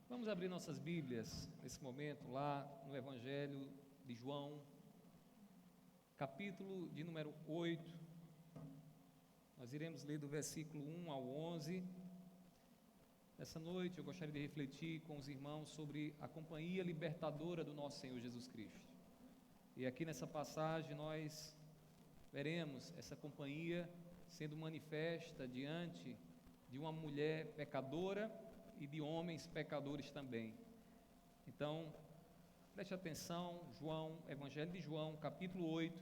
Vamos abrir nossas Bíblias nesse momento lá no Evangelho de João, capítulo de número 8. Nós iremos ler do versículo 1 ao 11. Essa noite eu gostaria de refletir com os irmãos sobre a companhia libertadora do nosso Senhor Jesus Cristo. E aqui nessa passagem nós veremos essa companhia sendo manifesta diante de uma mulher pecadora e de homens pecadores também. Então, preste atenção, Evangelho de João, capítulo 8,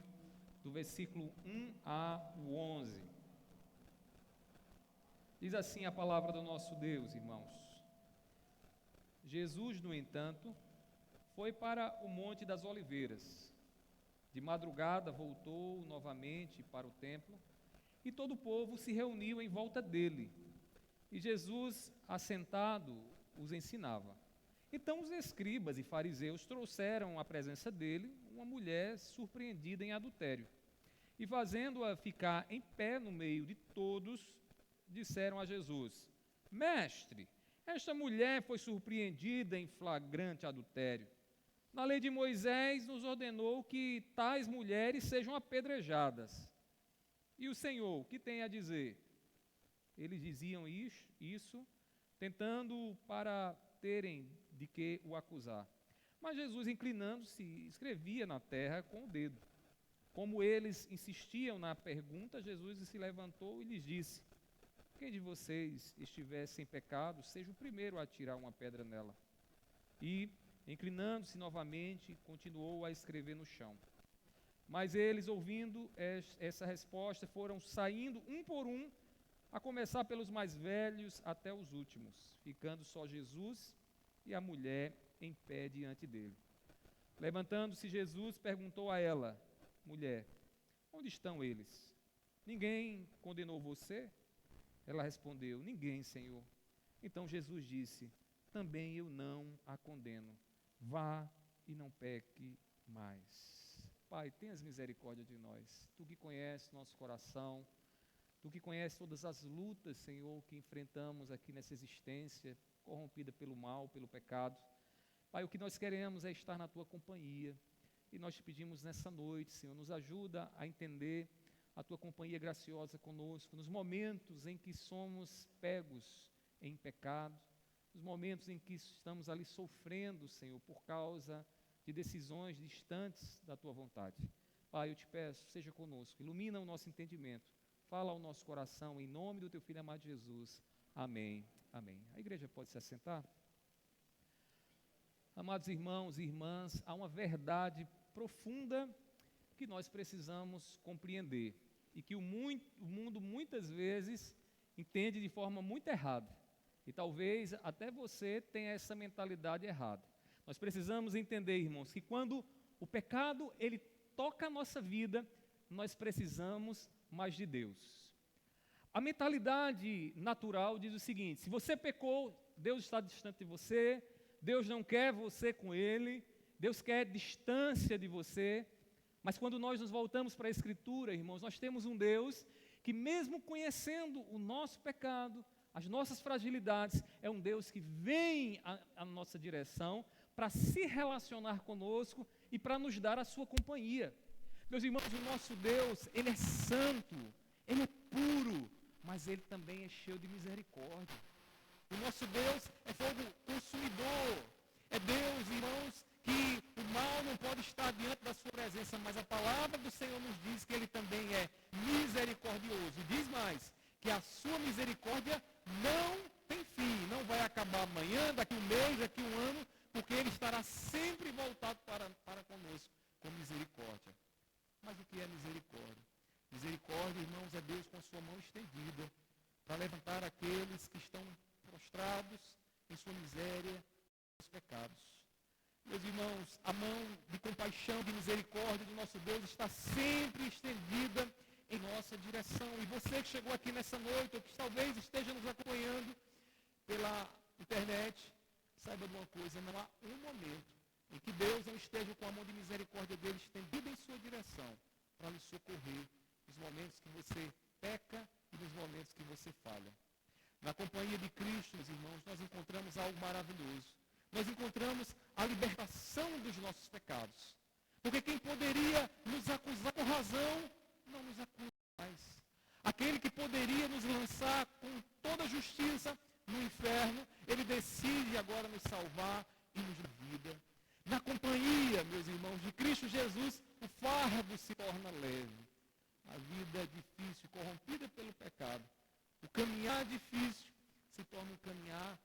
do versículo 1 ao 11. Diz assim a palavra do nosso Deus, irmãos. Jesus, no entanto, foi para o Monte das Oliveiras. De madrugada voltou novamente para o templo, e todo o povo se reuniu em volta dele. E Jesus, assentado, os ensinava. Então os escribas e fariseus trouxeram à presença dele uma mulher surpreendida em adultério. E fazendo-a ficar em pé no meio de todos, disseram a Jesus: Mestre, esta mulher foi surpreendida em flagrante adultério. Na lei de Moisés nos ordenou que tais mulheres sejam apedrejadas. E o Senhor, o que tem a dizer? Eles diziam isso, tentando para terem de que o acusar. Mas Jesus, inclinando-se, escrevia na terra com o dedo. Como eles insistiam na pergunta, Jesus se levantou e lhes disse: Quem de vocês estiver sem pecado, seja o primeiro a atirar uma pedra nela. E, inclinando-se novamente, continuou a escrever no chão. Mas eles, ouvindo essa resposta, foram saindo um por um, a começar pelos mais velhos até os últimos, ficando só Jesus e a mulher em pé diante dele. Levantando-se Jesus, perguntou a ela: Mulher, onde estão eles? Ninguém condenou você? Ela respondeu: Ninguém, Senhor. Então Jesus disse: Também eu não a condeno. Vá e não peque mais. Pai, tenhas misericórdia de nós. Tu que conheces nosso coração, Tu que conheces todas as lutas, Senhor, que enfrentamos aqui nessa existência, corrompida pelo mal, pelo pecado. Pai, o que nós queremos é estar na Tua companhia. E nós te pedimos nessa noite, Senhor, nos ajuda a entender a Tua companhia graciosa conosco, nos momentos em que somos pegos em pecado, nos momentos em que estamos ali sofrendo, Senhor, por causa de decisões distantes da Tua vontade. Pai, eu te peço, seja conosco, ilumina o nosso entendimento. Fala ao nosso coração, em nome do Teu Filho amado Jesus. Amém. Amém. A igreja pode se assentar? Amados irmãos e irmãs, há uma verdade profunda que nós precisamos compreender e que o mundo muitas vezes entende de forma muito errada. E talvez até você tenha essa mentalidade errada. Nós precisamos entender, irmãos, que quando o pecado ele toca a nossa vida, nós precisamos mais de Deus. A mentalidade natural diz o seguinte: se você pecou, Deus está distante de você, Deus não quer você com Ele, Deus quer distância de você. Mas quando nós nos voltamos para a Escritura, irmãos, nós temos um Deus que, mesmo conhecendo o nosso pecado, as nossas fragilidades, é um Deus que vem à nossa direção para se relacionar conosco e para nos dar a sua companhia. Meus irmãos, o nosso Deus, Ele é santo, Ele é puro, mas Ele também é cheio de misericórdia. O nosso Deus é fogo consumidor. É Deus, irmãos, que o mal não pode estar diante da sua presença, mas a palavra do Senhor nos diz que Ele também é misericordioso. E diz mais, que a sua misericórdia não tem fim, não vai acabar amanhã, daqui um mês, daqui um ano, porque Ele estará sempre voltado para conosco com misericórdia. Mas o que é misericórdia? Misericórdia, irmãos, é Deus com a sua mão estendida para levantar aqueles que estão prostrados em sua miséria, em seus pecados. Meus irmãos, a mão de compaixão, de misericórdia do nosso Deus está sempre estendida em nossa direção. E você que chegou aqui nessa noite, ou que talvez esteja nos acompanhando pela internet, saiba de uma coisa: não há um momento em que Deus não esteja com a mão de misericórdia dele estendida em sua direção para lhe socorrer nos momentos que você peca e nos momentos que você falha. Na companhia de Cristo, meus irmãos, nós encontramos algo maravilhoso. nós encontramos a libertação dos nossos pecados. Porque quem poderia nos acusar com razão, não nos acusa mais. Aquele que poderia nos lançar com toda a justiça no inferno, ele decide agora nos salvar e nos dar vida. Na companhia, meus irmãos, de Cristo Jesus, o fardo se torna leve. A vida é difícil, corrompida pelo pecado. O caminhar difícil se torna um caminhar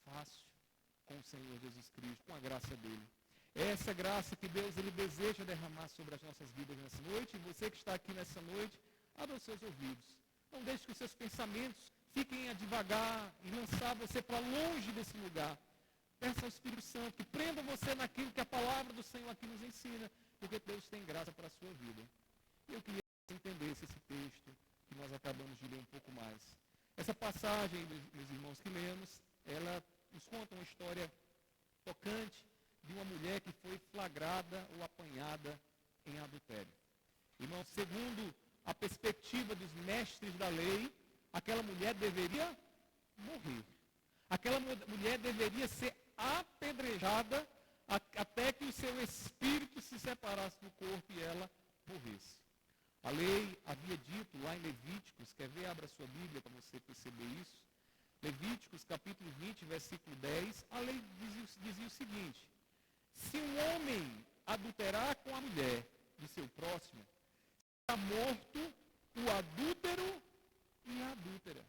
fácil com o Senhor Jesus Cristo, com a graça dele. Essa graça que Deus ele deseja derramar sobre as nossas vidas nessa noite. E você que está aqui nessa noite, abra os seus ouvidos. Não deixe que os seus pensamentos fiquem a divagar e lançar você para longe desse lugar. Peça ao Espírito Santo que prenda você naquilo que a palavra do Senhor aqui nos ensina, porque Deus tem graça para a sua vida. E eu queria que você entendesse esse texto que nós acabamos de ler um pouco mais. Essa passagem, meus irmãos, que lemos, ela nos conta uma história tocante de uma mulher que foi flagrada ou apanhada em adultério. Irmãos, segundo a perspectiva dos mestres da lei, aquela mulher deveria morrer. Aquela mulher deveria ser apedrejada até que o seu espírito se separasse do corpo e ela morresse. A lei havia dito lá em Levíticos, quer ver? Abra sua Bíblia para você perceber isso. Levíticos capítulo 20, versículo 10, a lei dizia o seguinte: se um homem adulterar com a mulher de seu próximo, será morto o adúltero e a adúltera.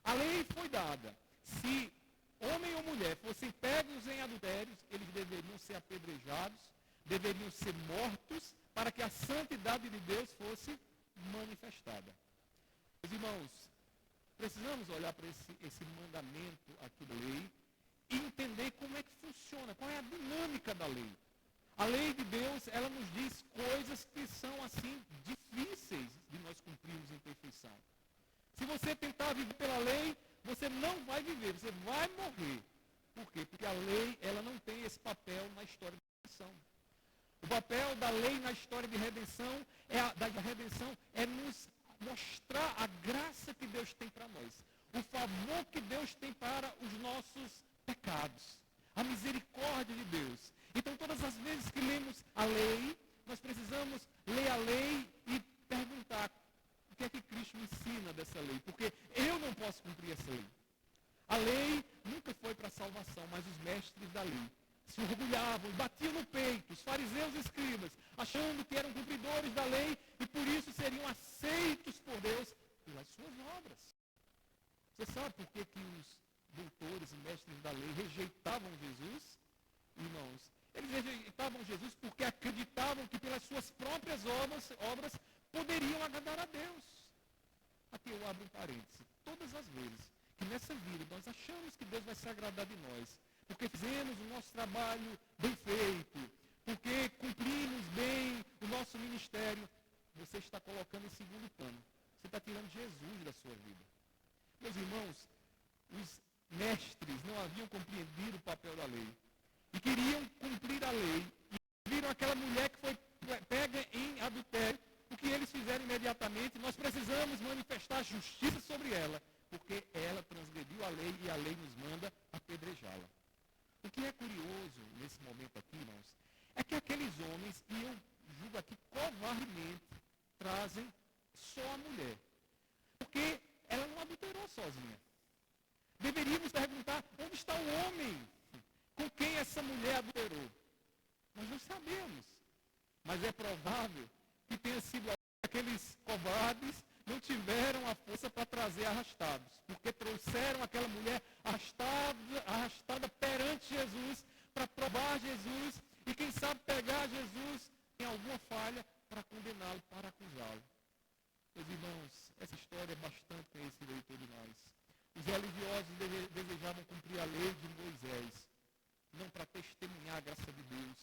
A lei foi dada. Se homem ou mulher fossem pegos em adultérios, eles deveriam ser apedrejados, deveriam ser mortos, para que a santidade de Deus fosse manifestada. Meus irmãos, precisamos olhar para esse mandamento aqui da lei e entender como é que funciona, qual é a dinâmica da lei. A lei de Deus, ela nos diz coisas que são, assim, difíceis de nós cumprirmos em perfeição. Se você tentar viver pela lei, você não vai viver, você vai morrer. Por quê? Porque a lei, ela não tem esse papel na história da redenção. O papel da lei na história de redenção é nos mostrar a graça que Deus tem para nós, o favor que Deus tem para os nossos pecados, a misericórdia de Deus. Então, todas as vezes que lemos a lei, nós precisamos ler a lei e perguntar o que é que Cristo me ensina dessa lei, porque eu não posso cumprir essa lei. A lei nunca foi para a salvação, mas os mestres da lei se orgulhavam e batiam no peito, os fariseus e escribas, achando que eram cumpridores da lei e por isso seriam aceitos por Deus pelas suas obras. Você sabe por que os doutores e mestres da lei rejeitavam Jesus? Irmãos, eles rejeitavam Jesus porque acreditavam que pelas suas próprias obras poderiam agradar a Deus. Aqui eu abro um parêntese. Todas as vezes que nessa vida nós achamos que Deus vai se agradar de nós, porque fizemos o nosso trabalho bem feito, porque cumprimos bem o nosso ministério, você está colocando em segundo plano. Você está tirando Jesus da sua vida. Meus irmãos, os mestres não haviam compreendido o papel da lei e queriam cumprir a lei. E viram aquela mulher que foi pega em adultério. O que eles fizeram imediatamente? Nós precisamos manifestar justiça sobre ela, porque ela transgrediu a lei e a lei nos manda apedrejá-la. O que é curioso nesse momento aqui, irmãos, é que aqueles homens, e eu julgo aqui covardemente, trazem só a mulher. Porque ela não adulterou sozinha. Deveríamos perguntar, onde está o homem com quem essa mulher adulterou? Nós não sabemos. Mas é provável que tenha sido aqueles covardes não tiveram a força para trazer arrastados, porque trouxeram aquela mulher arrastada perante Jesus, para provar Jesus, e quem sabe pegar Jesus em alguma falha para condená-lo, para acusá-lo. Meus irmãos, essa história é bastante conhecida de todos nós. Os religiosos desejavam cumprir a lei de Moisés, não para testemunhar a graça de Deus,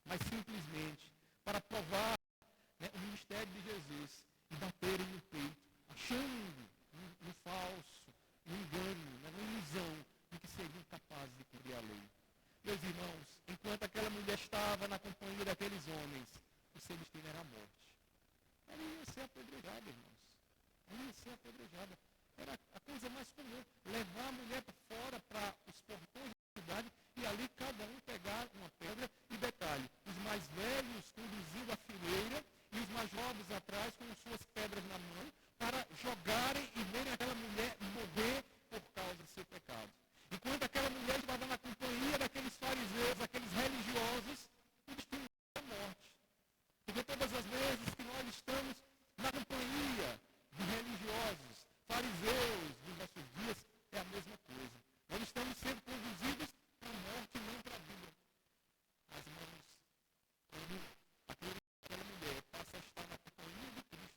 mas simplesmente para provar o ministério de Jesus e baterem no peito, achando no falso, no engano, na ilusão de que seriam capazes de cumprir a lei. Meus irmãos, enquanto aquela mulher estava na companhia daqueles homens, o seu destino era a morte. Ela ia ser apedrejada, irmãos. Ela ia ser apedrejada. Era a coisa mais comum, levar a mulher para fora, para os portões da cidade e ali cada um pegar uma pedra, e detalhe, os mais velhos conduzindo a fileira e os mais jovens atrás com suas pedras na mão, para jogarem e verem aquela mulher morrer por causa do seu pecado. Enquanto aquela mulher estava na companhia daqueles fariseus, aqueles religiosos, o destino da morte. Porque todas as vezes que nós estamos na companhia de religiosos, fariseus dos nossos dias, é a mesma coisa. Nós estamos sendo conduzidos para a morte e não para a vida. As mãos, quando aquela mulher passa a estar na companhia de Cristo,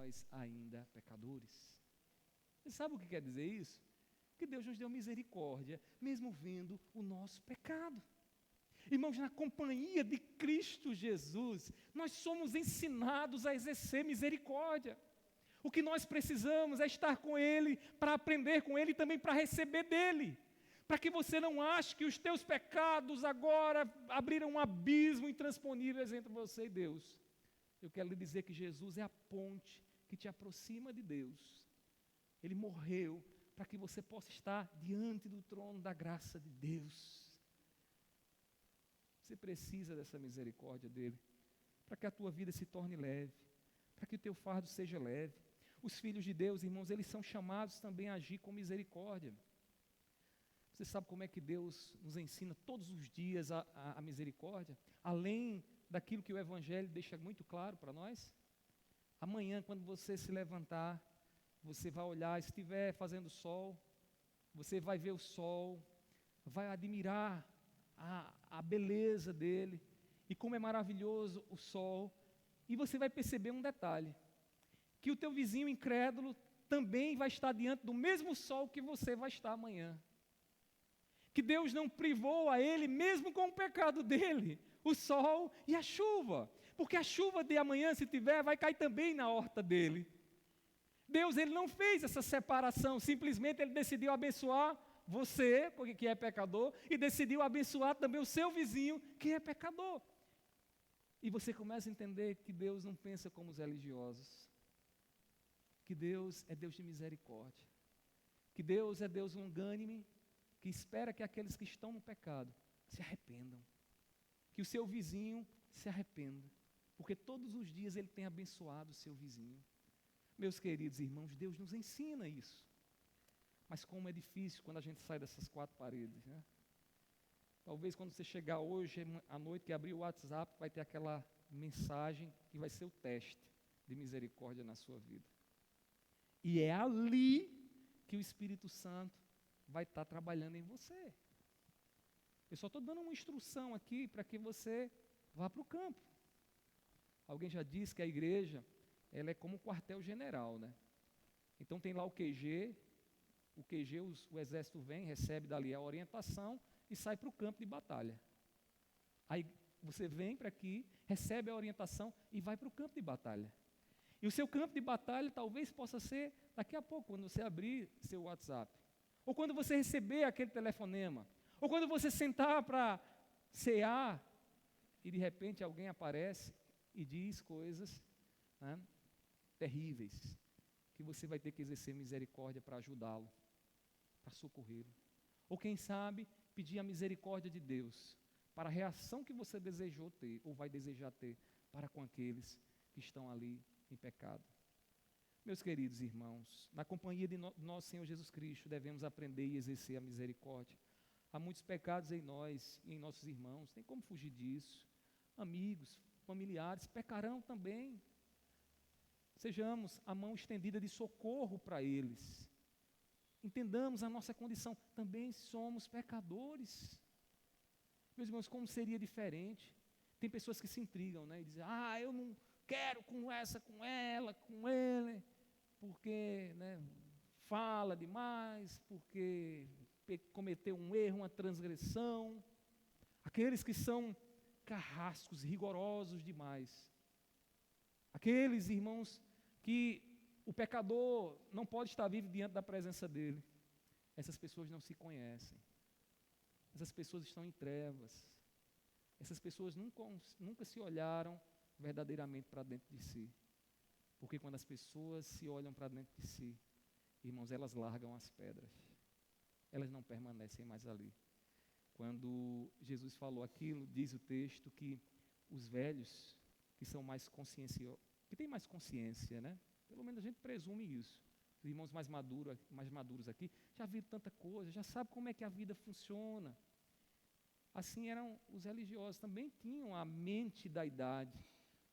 nós ainda pecadores. Você sabe o que quer dizer isso? Que Deus nos deu misericórdia, mesmo vendo o nosso pecado. Irmãos, na companhia de Cristo Jesus, nós somos ensinados a exercer misericórdia. O que nós precisamos é estar com Ele, para aprender com Ele e também para receber dEle. Para que você não ache que os teus pecados agora abriram um abismo intransponível entre você e Deus. Eu quero lhe dizer que Jesus é a ponte que te aproxima de Deus. Ele morreu para que você possa estar diante do trono da graça de Deus. Você precisa dessa misericórdia dEle, para que a tua vida se torne leve, para que o teu fardo seja leve. Os filhos de Deus, irmãos, eles são chamados também a agir com misericórdia. Você sabe como é que Deus nos ensina todos os dias a misericórdia? Além daquilo que o Evangelho deixa muito claro para nós? Amanhã, quando você se levantar, você vai olhar, se estiver fazendo sol, você vai ver o sol, vai admirar a beleza dele, e como é maravilhoso o sol, e você vai perceber um detalhe, que o teu vizinho incrédulo também vai estar diante do mesmo sol que você vai estar amanhã. Que Deus não privou a ele, mesmo com o pecado dele, o sol e a chuva, porque a chuva de amanhã, se tiver, vai cair também na horta dele. Deus, ele não fez essa separação, simplesmente ele decidiu abençoar você, que é pecador, e decidiu abençoar também o seu vizinho, que é pecador. E você começa a entender que Deus não pensa como os religiosos, que Deus é Deus de misericórdia, que Deus é Deus longânime, que espera que aqueles que estão no pecado se arrependam, que o seu vizinho se arrependa, porque todos os dias ele tem abençoado o seu vizinho. Meus queridos irmãos, Deus nos ensina isso. Mas como é difícil quando a gente sai dessas quatro paredes, né? Talvez quando você chegar hoje à noite, que abrir o WhatsApp, vai ter aquela mensagem que vai ser o teste de misericórdia na sua vida. E é ali que o Espírito Santo vai estar trabalhando em você. Eu só estou dando uma instrução aqui para que você vá para o campo. Alguém já disse que a igreja, ela é como um quartel-general, né? Então tem lá o QG, o exército vem, recebe dali a orientação e sai para o campo de batalha. Aí você vem para aqui, recebe a orientação e vai para o campo de batalha. E o seu campo de batalha talvez possa ser daqui a pouco, quando você abrir seu WhatsApp, ou quando você receber aquele telefonema, ou quando você sentar para cear e de repente alguém aparece e diz coisas, né, terríveis, que você vai ter que exercer misericórdia para ajudá-lo, para socorrê-lo. Ou quem sabe, pedir a misericórdia de Deus para a reação que você desejou ter, ou vai desejar ter, para com aqueles que estão ali em pecado. Meus queridos irmãos, na companhia de nosso Senhor Jesus Cristo, devemos aprender e exercer a misericórdia. Há muitos pecados em nós e em nossos irmãos, tem como fugir disso. Amigos, familiares, pecarão também. Sejamos a mão estendida de socorro para eles. Entendamos a nossa condição, também somos pecadores. Meus irmãos, como seria diferente? Tem pessoas que se intrigam, né, e dizem, eu não quero conversa com ela, com ele, porque, né, fala demais, porque cometeu um erro, uma transgressão. Aqueles que são carrascos, rigorosos demais. Aqueles irmãos que o pecador não pode estar vivo diante da presença dele. Essas pessoas não se conhecem. Essas pessoas estão em trevas. Essas pessoas nunca se olharam verdadeiramente para dentro de si. Porque quando as pessoas se olham para dentro de si, irmãos, elas largam as pedras. Elas não permanecem mais ali. Quando Jesus falou aquilo, diz o texto que os velhos, que são mais conscienciosos, que têm mais consciência, né? Pelo menos a gente presume isso. Os irmãos mais maduros aqui, já viram tanta coisa, já sabem como é que a vida funciona. Assim eram os religiosos, também tinham a mente da idade,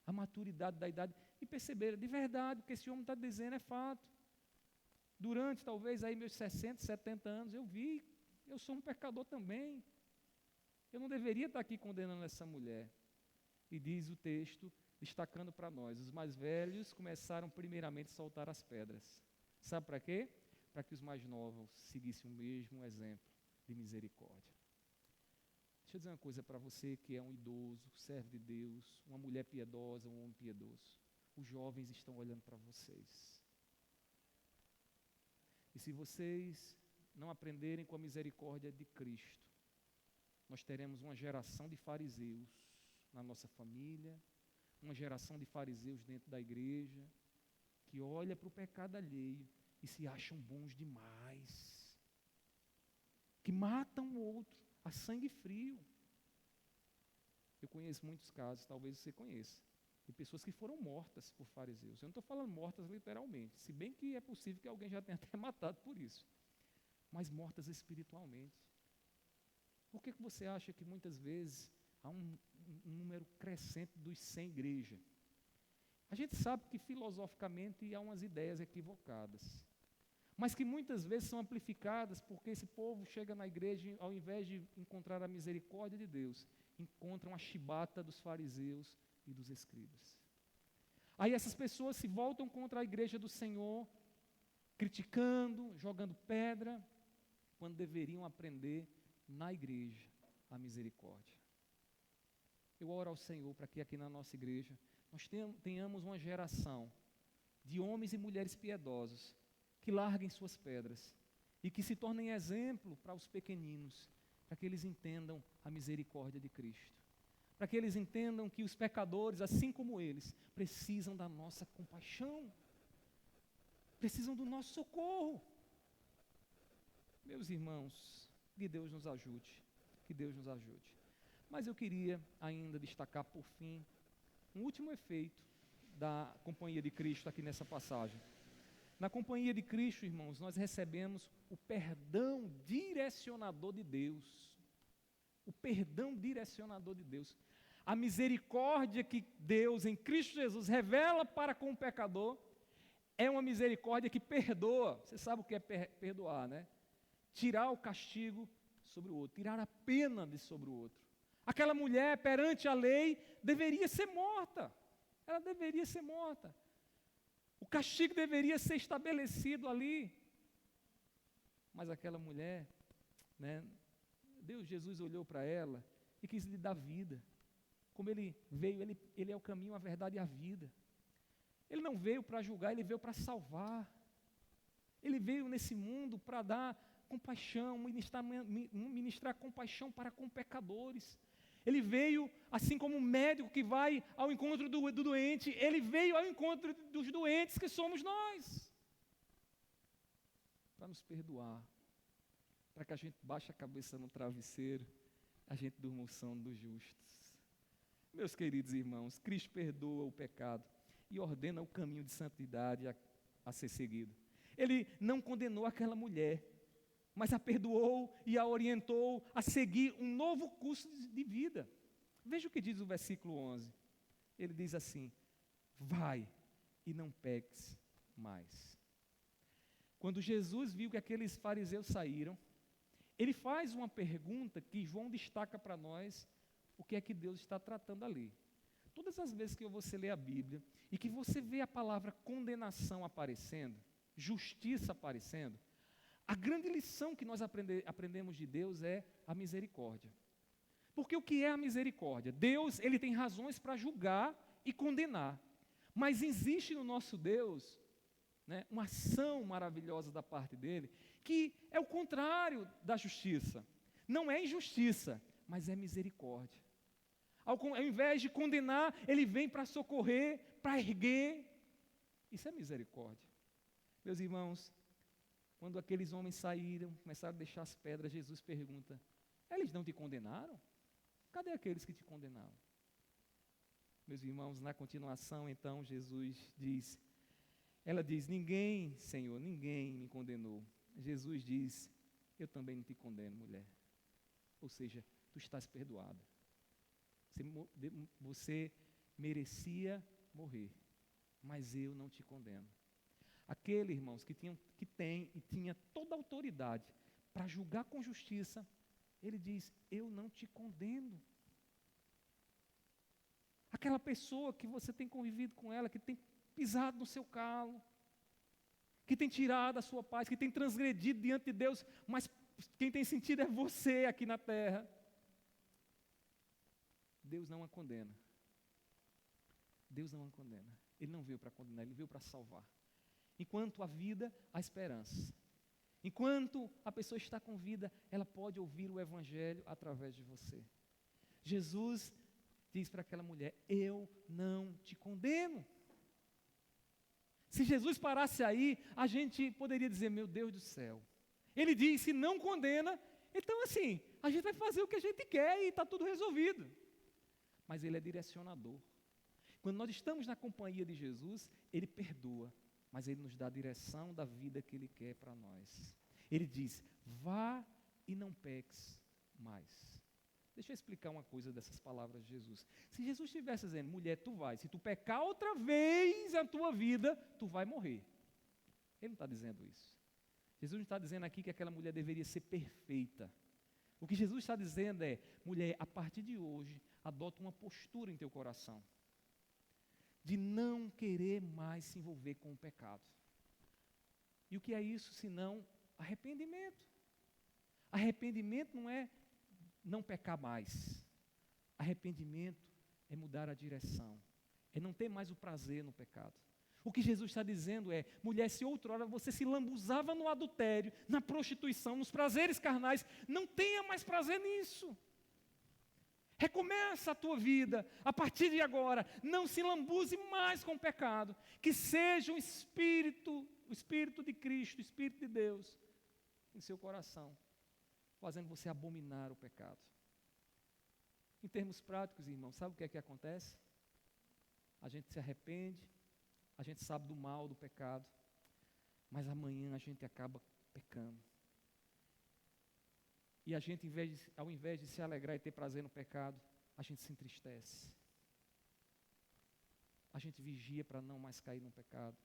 a maturidade da idade, e perceberam, de verdade, o que esse homem está dizendo é fato. Durante, talvez, aí meus 60, 70 anos, eu sou um pecador também. Eu não deveria estar aqui condenando essa mulher. E diz o texto destacando para nós, os mais velhos começaram primeiramente a soltar as pedras. Sabe para quê? Para que os mais novos seguissem o mesmo exemplo de misericórdia. Deixa eu dizer uma coisa para você que é um idoso, servo de Deus, uma mulher piedosa, um homem piedoso. Os jovens estão olhando para vocês. E se vocês não aprenderem com a misericórdia de Cristo, nós teremos uma geração de fariseus na nossa família, uma geração de fariseus dentro da igreja, que olha para o pecado alheio e se acham bons demais, que matam o outro a sangue frio. Eu conheço muitos casos, talvez você conheça, de pessoas que foram mortas por fariseus. Eu não estou falando mortas literalmente, se bem que é possível que alguém já tenha até matado por isso, mas mortas espiritualmente. Por que você acha que muitas vezes há um número crescente dos sem igreja? A gente sabe que filosoficamente há umas ideias equivocadas, mas que muitas vezes são amplificadas porque esse povo chega na igreja, ao invés de encontrar a misericórdia de Deus, encontram a chibata dos fariseus e dos escribas. Aí essas pessoas se voltam contra a igreja do Senhor, criticando, jogando pedra, quando deveriam aprender na igreja a misericórdia. Eu oro ao Senhor para que aqui na nossa igreja nós tenhamos uma geração de homens e mulheres piedosos que larguem suas pedras e que se tornem exemplo para os pequeninos, para que eles entendam a misericórdia de Cristo, para que eles entendam que os pecadores, assim como eles, precisam da nossa compaixão, precisam do nosso socorro. Meus irmãos, que Deus nos ajude, que Deus nos ajude. Mas eu queria ainda destacar, por fim, um último efeito da companhia de Cristo aqui nessa passagem. Na companhia de Cristo, irmãos, nós recebemos o perdão direcionador de Deus. O perdão direcionador de Deus. A misericórdia que Deus, em Cristo Jesus, revela para com o pecador, é uma misericórdia que perdoa. Você sabe o que é perdoar, né? Tirar o castigo sobre o outro, tirar a pena de sobre o outro. Aquela mulher, perante a lei, deveria ser morta. Ela deveria ser morta. O castigo deveria ser estabelecido ali. Mas aquela mulher, né, Jesus olhou para ela e quis lhe dar vida. Como ele veio, ele é o caminho, a verdade e a vida. Ele não veio para julgar, ele veio para salvar. Ele veio nesse mundo para dar compaixão, ministrar compaixão para com pecadores. Ele veio, assim como um médico que vai ao encontro do doente, ele veio ao encontro dos doentes que somos nós, para nos perdoar, para que a gente baixe a cabeça no travesseiro, a gente durma o sono dos justos. Meus queridos irmãos, Cristo perdoa o pecado e ordena o caminho de santidade a ser seguido. Ele não condenou aquela mulher, mas a perdoou e a orientou a seguir um novo curso de vida. Veja o que diz o versículo 11. Ele diz assim: vai e não peques mais. Quando Jesus viu que aqueles fariseus saíram, ele faz uma pergunta que João destaca para nós o que é que Deus está tratando ali. Todas as vezes que você lê a Bíblia e que você vê a palavra condenação aparecendo, justiça aparecendo, a grande lição que nós aprendemos de Deus é a misericórdia. Porque o que é a misericórdia? Deus, ele tem razões para julgar e condenar. Mas existe no nosso Deus, né, uma ação maravilhosa da parte dele, que é o contrário da justiça. Não é injustiça, mas é misericórdia. Ao invés de condenar, ele vem para socorrer, para erguer. Isso é misericórdia. Meus irmãos, quando aqueles homens saíram, começaram a deixar as pedras, Jesus pergunta: eles não te condenaram? Cadê aqueles que te condenaram? Meus irmãos, na continuação, então, ela diz, ninguém, Senhor, ninguém me condenou. Jesus diz, eu também não te condeno, mulher. Ou seja, tu estás perdoada. Você merecia morrer, mas eu não te condeno. Aquele, irmãos, que tem e tinha toda a autoridade para julgar com justiça, ele diz, eu não te condeno. Aquela pessoa que você tem convivido com ela, que tem pisado no seu calo, que tem tirado a sua paz, que tem transgredido diante de Deus, mas quem tem sentido é você aqui na terra. Deus não a condena. Deus não a condena. Ele não veio para condenar, Ele veio para salvar. Enquanto há vida, há esperança. Enquanto a pessoa está com vida, ela pode ouvir o Evangelho através de você. Jesus diz para aquela mulher: eu não te condeno. Se Jesus parasse aí, a gente poderia dizer: meu Deus do céu. Ele diz: se não condena, então assim, a gente vai fazer o que a gente quer e está tudo resolvido. Mas Ele é direcionador. Quando nós estamos na companhia de Jesus, Ele perdoa, mas Ele nos dá a direção da vida que Ele quer para nós. Ele diz: vá e não peques mais. Deixa eu explicar uma coisa dessas palavras de Jesus. Se Jesus estivesse dizendo: mulher, tu vai, se tu pecar outra vez na tua vida, tu vai morrer. Ele não está dizendo isso. Jesus não está dizendo aqui que aquela mulher deveria ser perfeita. O que Jesus está dizendo é: mulher, a partir de hoje, adota uma postura em teu coração de não querer mais se envolver com o pecado. E o que é isso senão arrependimento? Arrependimento não é não pecar mais. Arrependimento é mudar a direção, é não ter mais o prazer no pecado. O que Jesus está dizendo é: mulher, se outrora você se lambuzava no adultério, na prostituição, nos prazeres carnais, não tenha mais prazer nisso. Recomeça a tua vida, a partir de agora, não se lambuze mais com o pecado, que seja o Espírito de Cristo, o Espírito de Deus, em seu coração, fazendo você abominar o pecado. Em termos práticos, irmãos, sabe o que acontece? A gente se arrepende, a gente sabe do mal, do pecado, mas amanhã a gente acaba pecando. E a gente, ao invés de se alegrar e ter prazer no pecado, a gente se entristece. A gente vigia para não mais cair no pecado,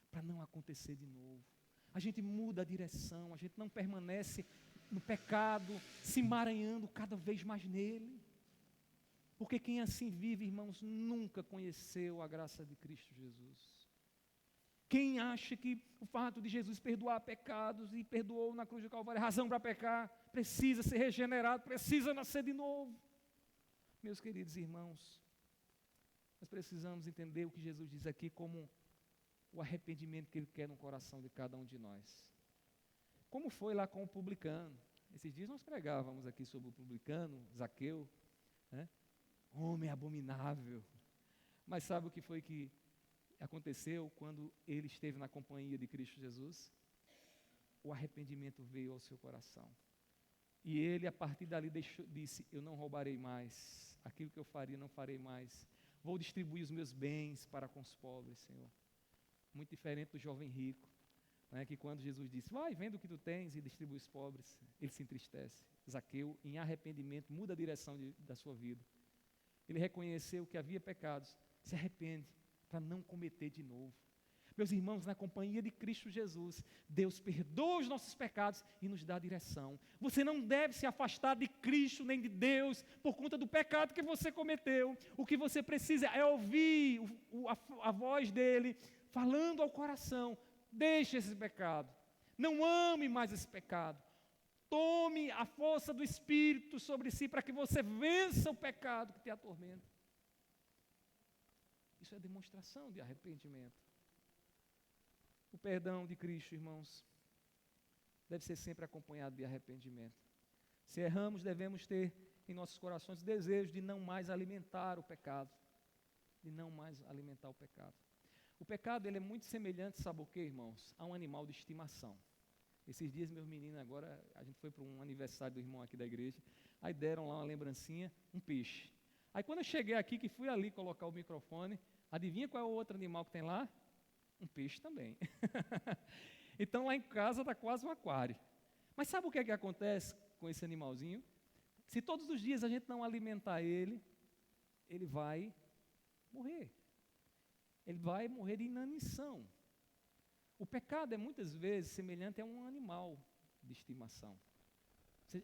para não acontecer de novo. A gente muda a direção, a gente não permanece no pecado, se emaranhando cada vez mais nele. Porque quem assim vive, irmãos, nunca conheceu a graça de Cristo Jesus. Quem acha que o fato de Jesus perdoar pecados e perdoou na cruz do Calvário é razão para pecar, precisa ser regenerado, precisa nascer de novo. Meus queridos irmãos, nós precisamos entender o que Jesus diz aqui como o arrependimento que Ele quer no coração de cada um de nós. Como foi lá com o publicano? Esses dias nós pregávamos aqui sobre o publicano, Zaqueu, né? Homem abominável. Mas sabe o que foi que aconteceu quando ele esteve na companhia de Cristo Jesus? O arrependimento veio ao seu coração. E ele, a partir dali, disse: eu não roubarei mais, aquilo que eu faria, não farei mais. Vou distribuir os meus bens para com os pobres, Senhor. Muito diferente do jovem rico, né, que quando Jesus disse: vai, vende o que tu tens e distribui os pobres, ele se entristece. Zaqueu, em arrependimento, muda a direção da sua vida. Ele reconheceu que havia pecados, se arrepende para não cometer de novo. Meus irmãos, na companhia de Cristo Jesus, Deus perdoa os nossos pecados e nos dá direção. Você não deve se afastar de Cristo nem de Deus por conta do pecado que você cometeu. O que você precisa é ouvir a voz dEle falando ao coração: deixe esse pecado, não ame mais esse pecado. Tome a força do Espírito sobre si para que você vença o pecado que te atormenta. Isso é demonstração de arrependimento. O perdão de Cristo, irmãos, deve ser sempre acompanhado de arrependimento. Se erramos, devemos ter em nossos corações o desejo de não mais alimentar o pecado. De não mais alimentar o pecado. O pecado, ele é muito semelhante, sabe o que, irmãos? A um animal de estimação. Esses dias, meus meninos, agora, a gente foi para um aniversário do irmão aqui da igreja, aí deram lá uma lembrancinha, um peixe. Aí quando eu cheguei aqui, que fui ali colocar o microfone, adivinha qual é o outro animal que tem lá? Um peixe também. Então lá em casa está quase um aquário. Mas sabe o que é que acontece com esse animalzinho? Se todos os dias a gente não alimentar ele, ele vai morrer. Ele vai morrer de inanição. O pecado é muitas vezes semelhante a um animal de estimação.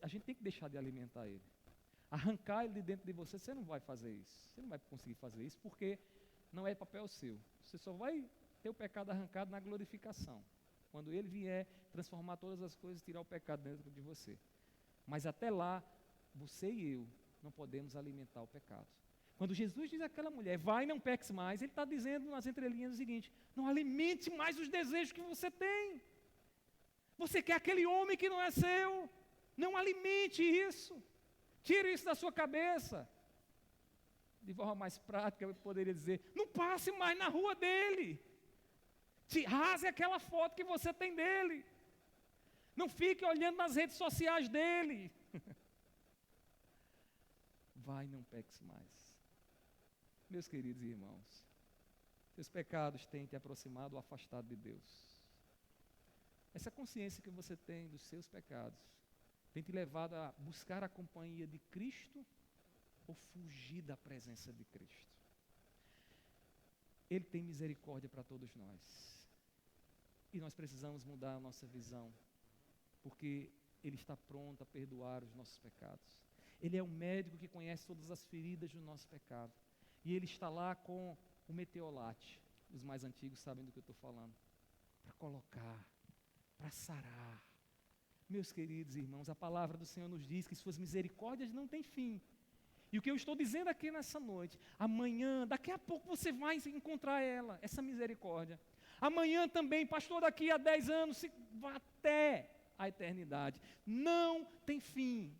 A gente tem que deixar de alimentar ele. arrancar ele de dentro de você, você não vai fazer isso. Você não vai conseguir fazer isso porque não é papel seu. Você só vai ter o pecado arrancado na glorificação. Quando ele vier transformar todas as coisas e tirar o pecado dentro de você. Mas até lá, você e eu não podemos alimentar o pecado. Quando Jesus diz àquela mulher, vai, não peques mais, ele está dizendo nas entrelinhas o seguinte: não alimente mais os desejos que você tem. Você quer aquele homem que não é seu, não alimente isso. Tire isso da sua cabeça. De forma mais prática, eu poderia dizer, não passe mais na rua dele. Rasgue aquela foto que você tem dele. Não fique olhando nas redes sociais dele. Vai, não peques mais. Meus queridos irmãos, seus pecados têm te aproximado ou afastado de Deus. Essa consciência que você tem dos seus pecados tem te levado a buscar a companhia de Cristo ou fugir da presença de Cristo. Ele tem misericórdia para todos nós. E nós precisamos mudar a nossa visão, porque Ele está pronto a perdoar os nossos pecados. Ele é o médico que conhece todas as feridas do nosso pecado. E Ele está lá com o metiolate. Os mais antigos sabem do que eu estou falando. Para colocar, para sarar. Meus queridos irmãos, a palavra do Senhor nos diz que suas misericórdias não têm fim. E o que eu estou dizendo aqui nessa noite, amanhã, daqui a pouco você vai encontrar ela, essa misericórdia. Amanhã também, pastor, daqui a 10 anos, vai até a eternidade. Não tem fim.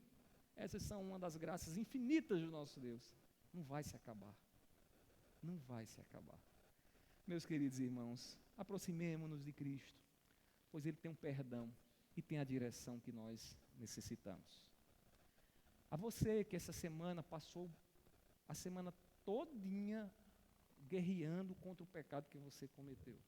Essas são uma das graças infinitas do nosso Deus. Não vai se acabar. Não vai se acabar. Meus queridos irmãos, aproximemo-nos de Cristo, pois Ele tem um perdão e tem a direção que nós necessitamos. A você que essa semana passou a semana todinha guerreando contra o pecado que você cometeu.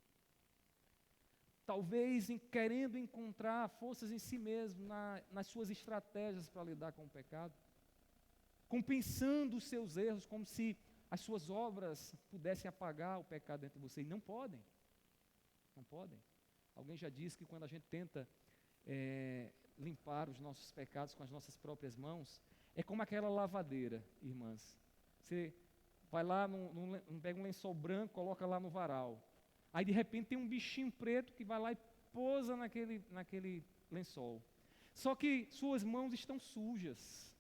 Talvez querendo encontrar forças em si mesmo, nas suas estratégias para lidar com o pecado. Compensando os seus erros, como se as suas obras pudessem apagar o pecado dentro de você. E não podem. Não podem. Alguém já disse que quando a gente tenta limpar os nossos pecados com as nossas próprias mãos, é como aquela lavadeira, irmãs. Você vai lá, pega um lençol branco, coloca lá no varal. Aí de repente tem um bichinho preto que vai lá e pousa naquele lençol. Só que suas mãos estão sujas.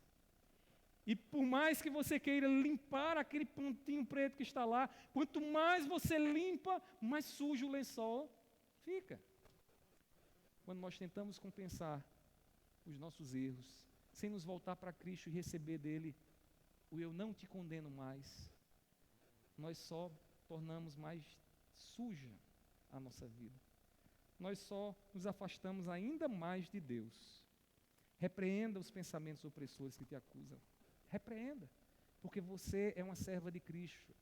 E por mais que você queira limpar aquele pontinho preto que está lá, quanto mais você limpa, mais sujo o lençol fica. Quando nós tentamos compensar os nossos erros, sem nos voltar para Cristo e receber dele o eu não te condeno mais, nós só tornamos mais suja a nossa vida. Nós só nos afastamos ainda mais de Deus. Repreenda os pensamentos opressores que te acusam. Repreenda, porque você é uma serva de Cristo,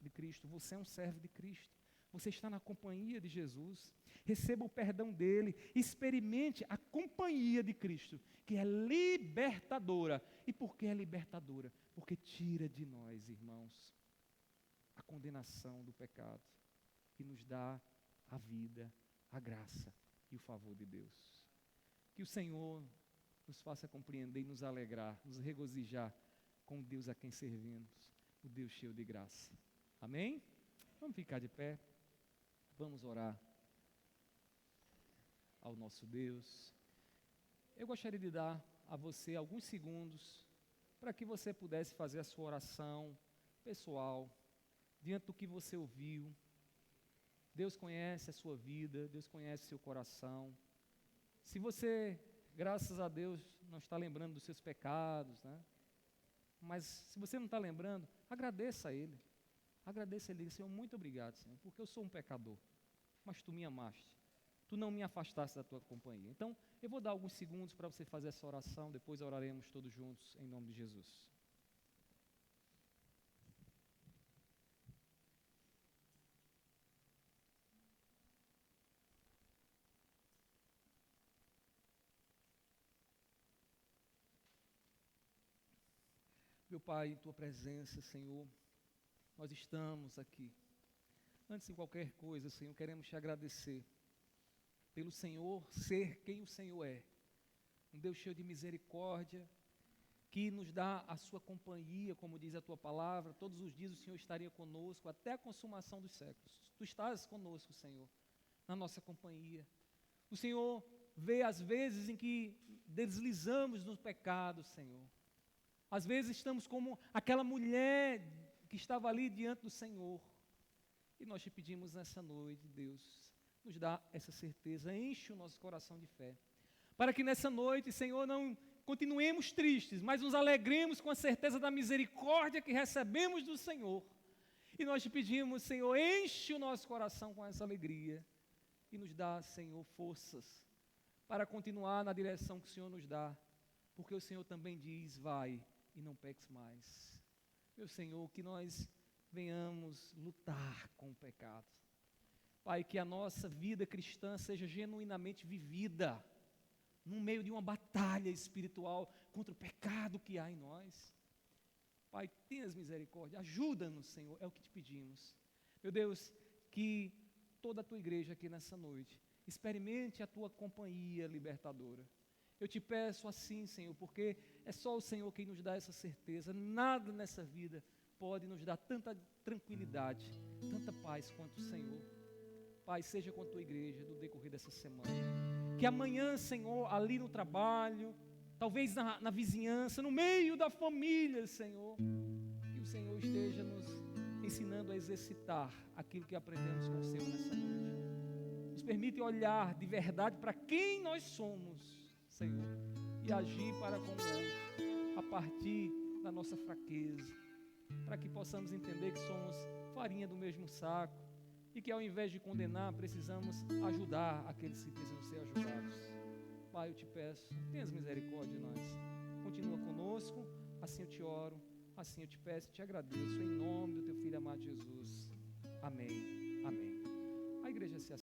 você é um servo de Cristo. Você está na companhia de Jesus. Receba o perdão dele, experimente a companhia de Cristo, que é libertadora. E por que é libertadora? Porque tira de nós, irmãos, a condenação do pecado e nos dá a vida, a graça e o favor de Deus. Que o Senhor nos faça compreender e nos alegrar, nos regozijar com o Deus a quem servimos, o Deus cheio de graça. Amém? Vamos ficar de pé, vamos orar ao nosso Deus. Eu gostaria de dar a você alguns segundos para que você pudesse fazer a sua oração pessoal, diante do que você ouviu. Deus conhece a sua vida, Deus conhece o seu coração. Se você, graças a Deus, não está lembrando dos seus pecados, né? Mas se você não está lembrando, agradeça a Ele. Agradeça a Ele, Senhor, muito obrigado, Senhor, porque eu sou um pecador, mas Tu me amaste. Tu não me afastaste da Tua companhia. Então, eu vou dar alguns segundos para você fazer essa oração, depois oraremos todos juntos, em nome de Jesus. Meu Pai, em Tua presença, Senhor, nós estamos aqui. Antes de qualquer coisa, Senhor, queremos Te agradecer pelo Senhor ser quem o Senhor é. Um Deus cheio de misericórdia, que nos dá a sua companhia, como diz a tua palavra. Todos os dias o Senhor estaria conosco até a consumação dos séculos. Tu estás conosco, Senhor, na nossa companhia. O Senhor vê as vezes em que deslizamos no pecado, Senhor. Às vezes estamos como aquela mulher que estava ali diante do Senhor. E nós te pedimos nessa noite, Deus, nos dá essa certeza, enche o nosso coração de fé. Para que nessa noite, Senhor, não continuemos tristes, mas nos alegremos com a certeza da misericórdia que recebemos do Senhor. E nós te pedimos, Senhor, enche o nosso coração com essa alegria. E nos dá, Senhor, forças para continuar na direção que o Senhor nos dá. Porque o Senhor também diz, vai e não peques mais. Meu Senhor, que nós venhamos lutar com o pecado. Pai, que a nossa vida cristã seja genuinamente vivida no meio de uma batalha espiritual contra o pecado que há em nós. Pai, tenhas misericórdia, ajuda-nos, Senhor, é o que te pedimos. Meu Deus, que toda a tua igreja aqui nessa noite experimente a tua companhia libertadora. Eu te peço assim, Senhor, porque é só o Senhor quem nos dá essa certeza. Nada nessa vida pode nos dar tanta tranquilidade, tanta paz quanto o Senhor. Pai, seja com a tua igreja no decorrer dessa semana. Que amanhã, Senhor, ali no trabalho, talvez na vizinhança, no meio da família, Senhor, que o Senhor esteja nos ensinando a exercitar aquilo que aprendemos com o Senhor nessa noite. Nos permite olhar de verdade para quem nós somos, Senhor, e agir para com o outro, a partir da nossa fraqueza, para que possamos entender que somos farinha do mesmo saco e que ao invés de condenar, precisamos ajudar aqueles que precisam ser ajudados. Pai, eu te peço, tenhas misericórdia de nós, continua conosco, assim eu te oro, assim eu te peço e te agradeço, em nome do teu Filho amado Jesus.